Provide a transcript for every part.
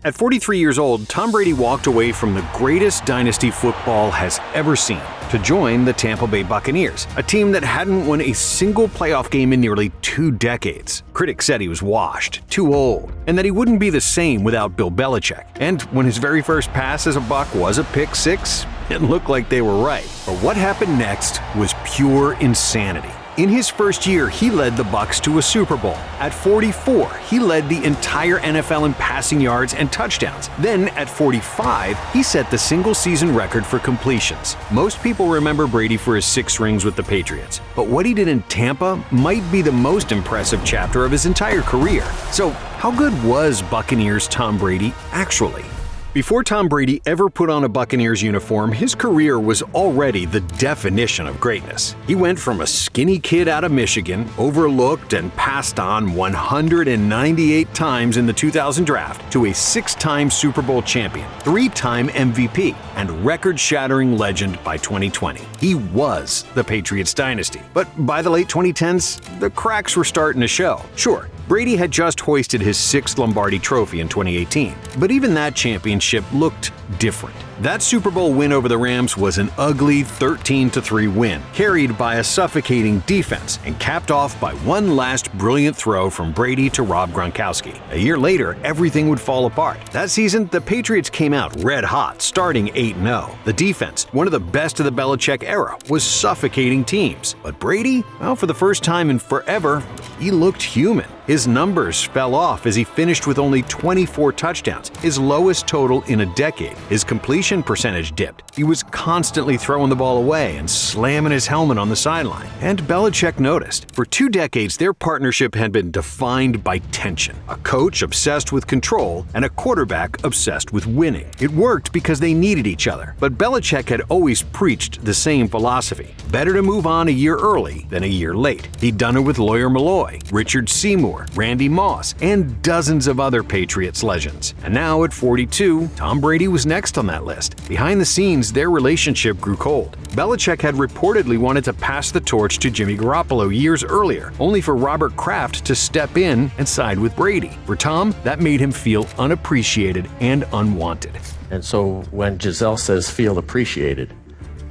At 43 years old, Tom Brady walked away from the greatest dynasty football has ever seen to join the Tampa Bay Buccaneers, a team that hadn't won a single playoff game in nearly 2 decades. Critics said he was washed, too old, and that he wouldn't be the same without Bill Belichick. And when his very first pass as a Buc was a pick six, it looked like they were right. But what happened next was pure insanity. In his first year, he led the Bucs to a Super Bowl. At 44, he led the entire NFL in passing yards and touchdowns. Then, at 45, he set the single-season record for completions. Most people remember Brady for his 6 rings with the Patriots, but what he did in Tampa might be the most impressive chapter of his entire career. So, how good was Buccaneers Tom Brady actually? Before Tom Brady ever put on a Buccaneers uniform, his career was already the definition of greatness. He went from a skinny kid out of Michigan, overlooked and passed on 198 times in the 2000 draft, to a 6-time Super Bowl champion, 3-time MVP, and record-shattering legend by 2020. He was the Patriots dynasty. But by the late 2010s, the cracks were starting to show. Sure, Brady had just hoisted his 6th Lombardi trophy in 2018, but even that championship looked different. That Super Bowl win over the Rams was an ugly 13-3 win, carried by a suffocating defense and capped off by one last brilliant throw from Brady to Rob Gronkowski. A year later, everything would fall apart. That season, the Patriots came out red hot, starting 8-0. The defense, one of the best of the Belichick era, was suffocating teams. But Brady, well, for the first time in forever, he looked human. His numbers fell off as he finished with only 24 touchdowns, his lowest total in a decade. His completion percentage dipped. He was constantly throwing the ball away and slamming his helmet on the sideline. And Belichick noticed. For 2 decades, their partnership had been defined by tension. A coach obsessed with control and a quarterback obsessed with winning. It worked because they needed each other. But Belichick had always preached the same philosophy. Better to move on a year early than a year late. He'd done it with Lawyer Malloy, Richard Seymour, Randy Moss, and dozens of other Patriots legends. And now at 42, Tom Brady was next on that list. Behind the scenes, their relationship grew cold. Belichick had reportedly wanted to pass the torch to Jimmy Garoppolo years earlier, only for Robert Kraft to step in and side with Brady. For Tom, that made him feel unappreciated and unwanted. And so when Giselle says feel appreciated,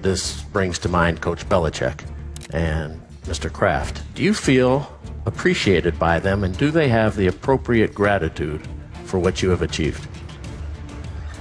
this brings to mind Coach Belichick and Mr. Kraft. Do you feel appreciated by them, and do they have the appropriate gratitude for what you have achieved?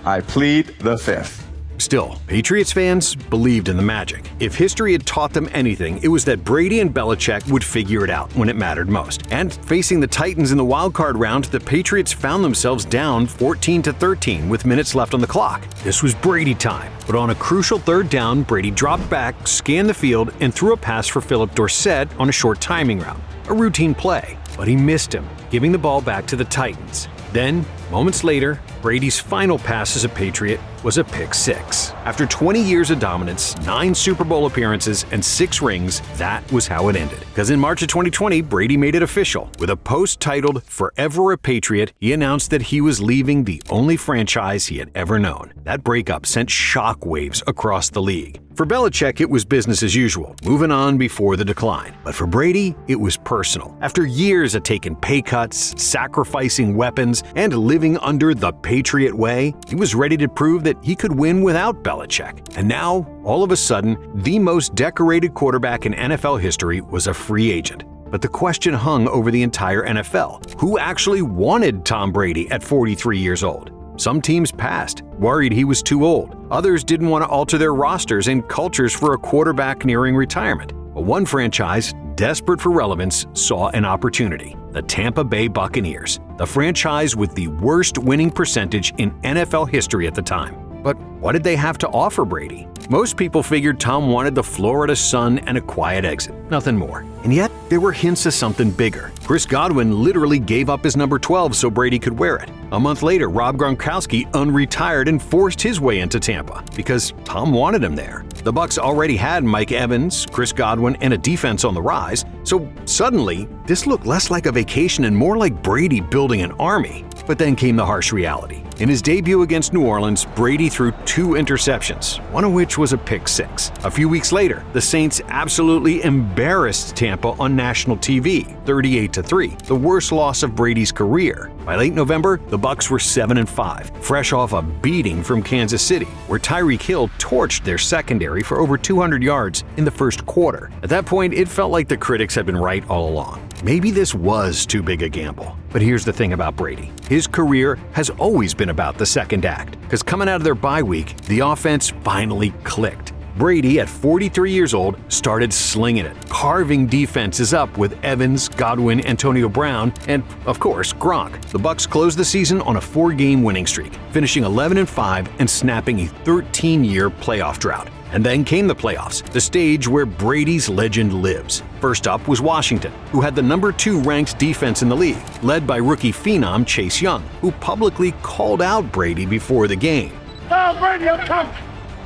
I plead the fifth. Still, Patriots fans believed in the magic. If history had taught them anything, it was that Brady and Belichick would figure it out when it mattered most. And facing the Titans in the wildcard round, the Patriots found themselves down 14-13 with minutes left on the clock. This was Brady time. But on a crucial 3rd down, Brady dropped back, scanned the field, and threw a pass for Philip Dorsett on a short timing route. A routine play, but he missed him, giving the ball back to the Titans. Then, moments later, Brady's final pass as a Patriot was a pick six. After 20 years of dominance, 9 Super Bowl appearances, and 6 rings, that was how it ended. Because in March of 2020, Brady made it official. With a post titled Forever a Patriot, he announced that he was leaving the only franchise he had ever known. That breakup sent shockwaves across the league. For Belichick, it was business as usual, moving on before the decline. But for Brady, it was personal. After years of taking pay cuts, sacrificing weapons, and living under the Patriot way, he was ready to prove that he could win without Belichick. And now, all of a sudden, the most decorated quarterback in NFL history was a free agent. But the question hung over the entire NFL. Who actually wanted Tom Brady at 43 years old? Some teams passed, worried he was too old. Others didn't want to alter their rosters and cultures for a quarterback nearing retirement. But one franchise, desperate for relevance, saw an opportunity. The Tampa Bay Buccaneers, the franchise with the worst winning percentage in NFL history at the time. But what did they have to offer Brady? Most people figured Tom wanted the Florida sun and a quiet exit, nothing more. And yet, there were hints of something bigger. Chris Godwin literally gave up his number 12 so Brady could wear it. A month later, Rob Gronkowski unretired and forced his way into Tampa because Tom wanted him there. The Bucs already had Mike Evans, Chris Godwin, and a defense on the rise, so suddenly, this looked less like a vacation and more like Brady building an army. But then came the harsh reality. In his debut against New Orleans, Brady threw 2 interceptions, one of which was a pick six. A few weeks later, the Saints absolutely embarrassed Tampa on national TV, 38-3, the worst loss of Brady's career. By late November, the Bucs were 7-5, fresh off a beating from Kansas City, where Tyreek Hill torched their secondary for over 200 yards in the first quarter. At that point, it felt like the critics had been right all along. Maybe this was too big a gamble. But here's the thing about Brady. His career has always been about the second act, because coming out of their bye week, the offense finally clicked. Brady, at 43 years old, started slinging it, carving defenses up with Evans, Godwin, Antonio Brown, and, of course, Gronk. The Bucs closed the season on a 4-game winning streak, finishing 11-5 and snapping a 13-year playoff drought. And then came the playoffs, the stage where Brady's legend lives. First up was Washington, who had the number 2 ranked defense in the league, led by rookie phenom Chase Young, who publicly called out Brady before the game. Tom Brady, I'm coming.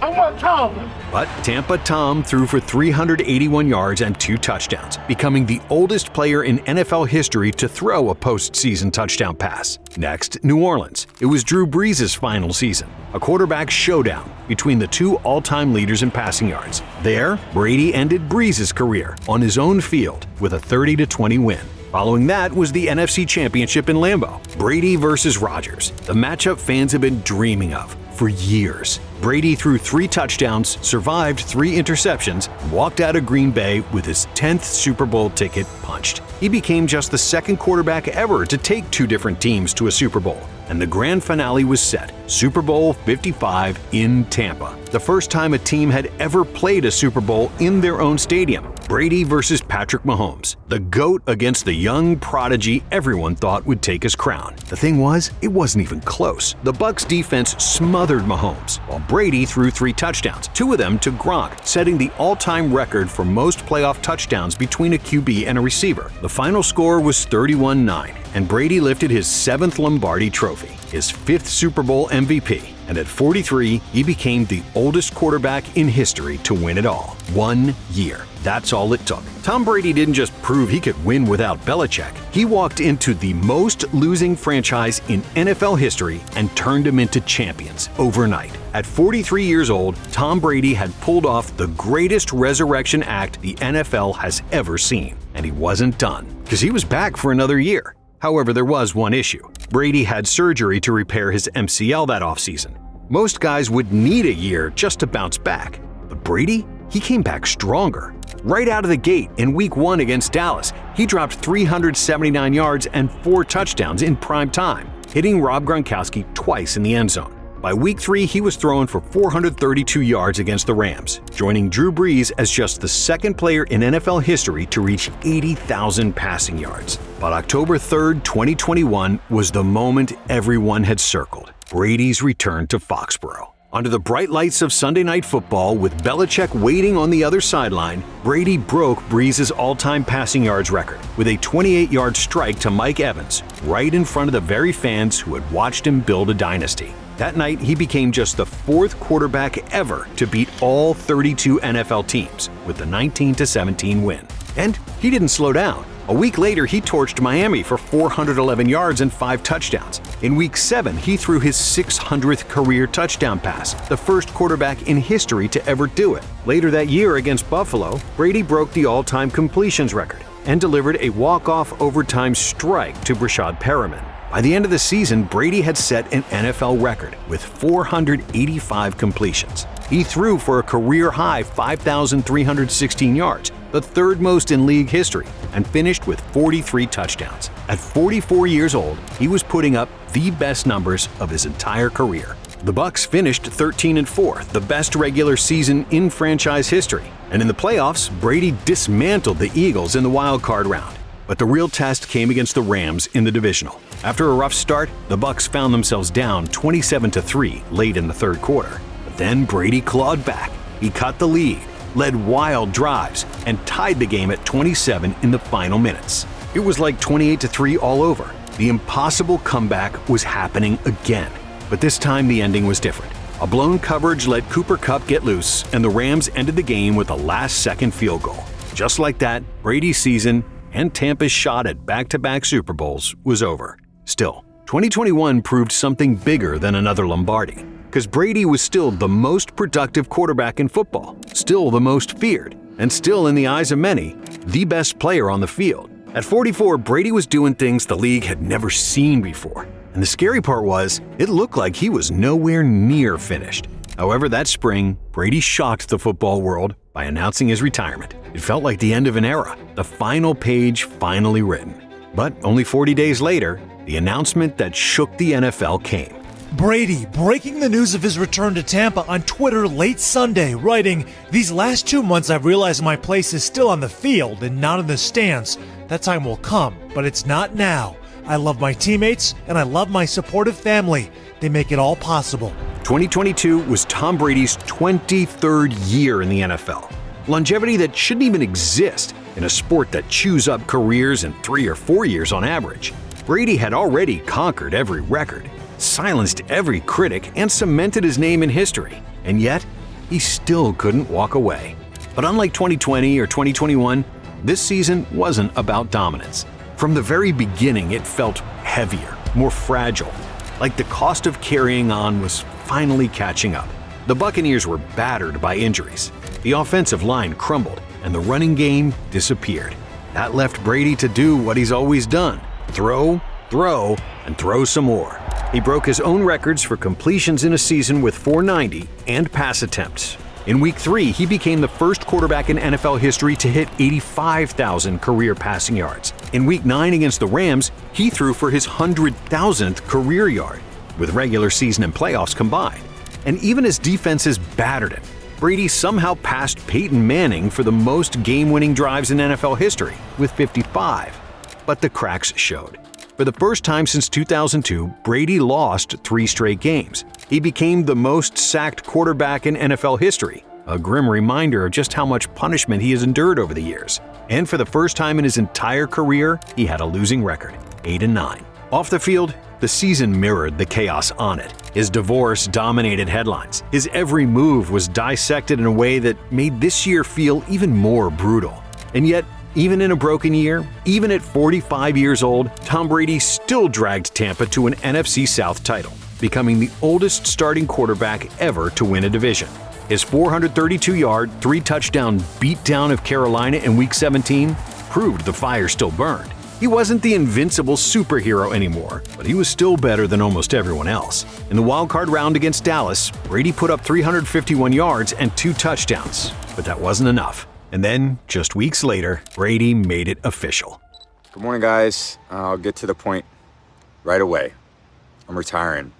I want Tom. But Tampa Tom threw for 381 yards and 2 touchdowns, becoming the oldest player in NFL history to throw a postseason touchdown pass. Next, New Orleans. It was Drew Brees' final season, a quarterback showdown between the 2 all-time leaders in passing yards. There, Brady ended Brees' career on his own field with a 30-20 win. Following that was the NFC Championship in Lambeau. Brady versus Rodgers, the matchup fans have been dreaming of for years. Brady threw 3 touchdowns, survived 3 interceptions, and walked out of Green Bay with his 10th Super Bowl ticket punched. He became just the second quarterback ever to take 2 different teams to a Super Bowl. And the grand finale was set, Super Bowl 55 in Tampa. The first time a team had ever played a Super Bowl in their own stadium. Brady versus Patrick Mahomes, the GOAT against the young prodigy everyone thought would take his crown. The thing was, it wasn't even close. The Bucs defense smothered Mahomes, while Brady threw 3 touchdowns, 2 of them to Gronk, setting the all-time record for most playoff touchdowns between a QB and a receiver. The final score was 31-9, and Brady lifted his 7th Lombardi trophy, his 5th Super Bowl MVP, and at 43, he became the oldest quarterback in history to win it all. 1 year. That's all it took. Tom Brady didn't just prove he could win without Belichick. He walked into the most losing franchise in NFL history and turned them into champions overnight. At 43 years old, Tom Brady had pulled off the greatest resurrection act the NFL has ever seen. And he wasn't done, because he was back for another year. However, there was one issue. Brady had surgery to repair his MCL that offseason. Most guys would need a year just to bounce back. But Brady, he came back stronger. Right out of the gate in Week 1 against Dallas, he dropped 379 yards and 4 touchdowns in prime time, hitting Rob Gronkowski twice in the end zone. By Week 3, he was throwing for 432 yards against the Rams, joining Drew Brees as just the second player in NFL history to reach 80,000 passing yards. But October 3rd, 2021 was the moment everyone had circled: Brady's return to Foxborough. Under the bright lights of Sunday Night Football, with Belichick waiting on the other sideline, Brady broke Brees' all-time passing yards record with a 28-yard strike to Mike Evans, right in front of the very fans who had watched him build a dynasty. That night, he became just the 4th quarterback ever to beat all 32 NFL teams with the 19-17 win. And he didn't slow down. A week later, he torched Miami for 411 yards and 5 touchdowns. In Week 7, he threw his 600th career touchdown pass, the first quarterback in history to ever do it. Later that year against Buffalo, Brady broke the all-time completions record and delivered a walk-off overtime strike to Brashad Perriman. By the end of the season, Brady had set an NFL record with 485 completions. He threw for a career-high 5,316 yards, the 3rd most in league history, and finished with 43 touchdowns. At 44 years old, he was putting up the best numbers of his entire career. The Bucs finished 13-4, the best regular season in franchise history. And in the playoffs, Brady dismantled the Eagles in the wild card round. But the real test came against the Rams in the divisional. After a rough start, the Bucs found themselves down 27-3 late in the 3rd quarter. But then Brady clawed back. He cut the lead, led wild drives, and tied the game at 27 in the final minutes. It was like 28-3 all over. The impossible comeback was happening again. But this time the ending was different. A blown coverage let Cooper Kupp get loose, and the Rams ended the game with a last-second field goal. Just like that, Brady's season and Tampa's shot at back-to-back Super Bowls was over. Still, 2021 proved something bigger than another Lombardi, because Brady was still the most productive quarterback in football, still the most feared, and still, in the eyes of many, the best player on the field. At 44, Brady was doing things the league had never seen before. And the scary part was, it looked like he was nowhere near finished. However, that spring, Brady shocked the football world by announcing his retirement. It felt like the end of an era, the final page finally written. But only 40 days later, the announcement that shook the NFL came. Brady breaking the news of his return to Tampa on Twitter late Sunday, writing, "These last 2 months I've realized my place is still on the field and not in the stands. That time will come, but it's not now. I love my teammates and I love my supportive family. They make it all possible." 2022 was Tom Brady's 23rd year in the NFL. Longevity that shouldn't even exist in a sport that chews up careers in 3 or 4 years on average. Brady had already conquered every record, silenced every critic, and cemented his name in history. And yet, he still couldn't walk away. But unlike 2020 or 2021, this season wasn't about dominance. From the very beginning, it felt heavier, more fragile, like the cost of carrying on was finally catching up. The Buccaneers were battered by injuries. The offensive line crumbled, and the running game disappeared. That left Brady to do what he's always done: throw, and throw some more. He broke his own records for completions in a season with 490 and pass attempts. In Week 3, he became the first quarterback in NFL history to hit 85,000 career passing yards. In Week 9 against the Rams, he threw for his 100,000th career yard, with regular season and playoffs combined. And even as defenses battered him, Brady somehow passed Peyton Manning for the most game-winning drives in NFL history, with 55. But the cracks showed. For the first time since 2002, Brady lost 3 straight games. He became the most sacked quarterback in NFL history, a grim reminder of just how much punishment he has endured over the years. And for the first time in his entire career, he had a losing record, 8-9. Off the field, the season mirrored the chaos on it. His divorce dominated headlines. His every move was dissected in a way that made this year feel even more brutal. And yet, even in a broken year, even at 45 years old, Tom Brady still dragged Tampa to an NFC South title, becoming the oldest starting quarterback ever to win a division. His 432-yard, 3-touchdown beatdown of Carolina in Week 17 proved the fire still burned. He wasn't the invincible superhero anymore, but he was still better than almost everyone else. In the wildcard round against Dallas, Brady put up 351 yards and 2 touchdowns, but that wasn't enough. And then, just weeks later, Brady made it official. Good morning, guys. I'll get to the point right away. I'm retiring.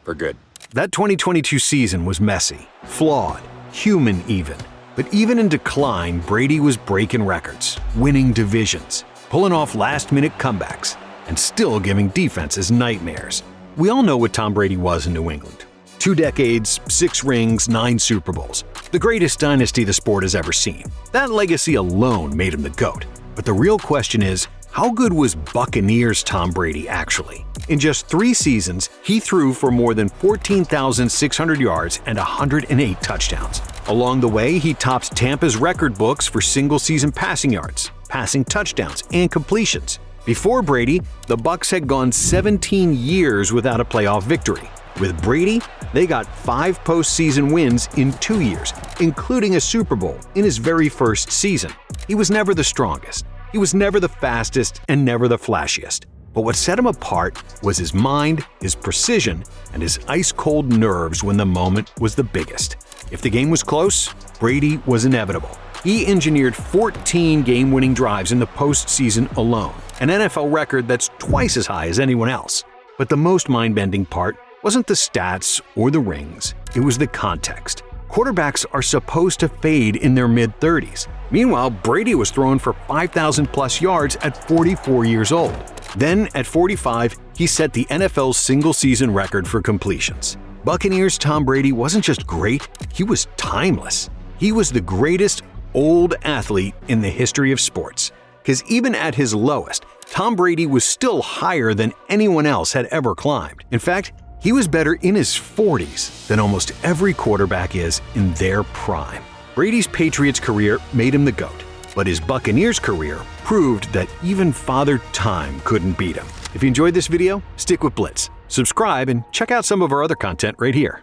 For good. That 2022 season was messy, flawed, human even. But even in decline, Brady was breaking records, winning divisions, pulling off last-minute comebacks, and still giving defenses nightmares. We all know what Tom Brady was in New England. 2 decades, 6 rings, 9 Super Bowls. The greatest dynasty the sport has ever seen. That legacy alone made him the GOAT. But the real question is, how good was Buccaneers Tom Brady actually? In just 3 seasons, he threw for more than 14,600 yards and 108 touchdowns. Along the way, he topped Tampa's record books for single-season passing yards, passing touchdowns, and completions. Before Brady, the Bucs had gone 17 years without a playoff victory. With Brady, they got 5 postseason wins in 2 years, including a Super Bowl in his very first season. He was never the strongest. He was never the fastest and never the flashiest. But what set him apart was his mind, his precision, and his ice-cold nerves when the moment was the biggest. If the game was close, Brady was inevitable. He engineered 14 game-winning drives in the postseason alone, an NFL record that's twice as high as anyone else. But the most mind-bending part wasn't the stats or the rings, it was the context. Quarterbacks are supposed to fade in their mid-30s. Meanwhile, Brady was throwing for 5,000-plus yards at 44 years old. Then, at 45, he set the NFL's single-season record for completions. Buccaneers Tom Brady wasn't just great, he was timeless. He was the greatest old athlete in the history of sports. Because even at his lowest, Tom Brady was still higher than anyone else had ever climbed. In fact, he was better in his 40s than almost every quarterback is in their prime. Brady's Patriots career made him the GOAT, but his Buccaneers career proved that even Father Time couldn't beat him. If you enjoyed this video, stick with Blitz. Subscribe and check out some of our other content right here.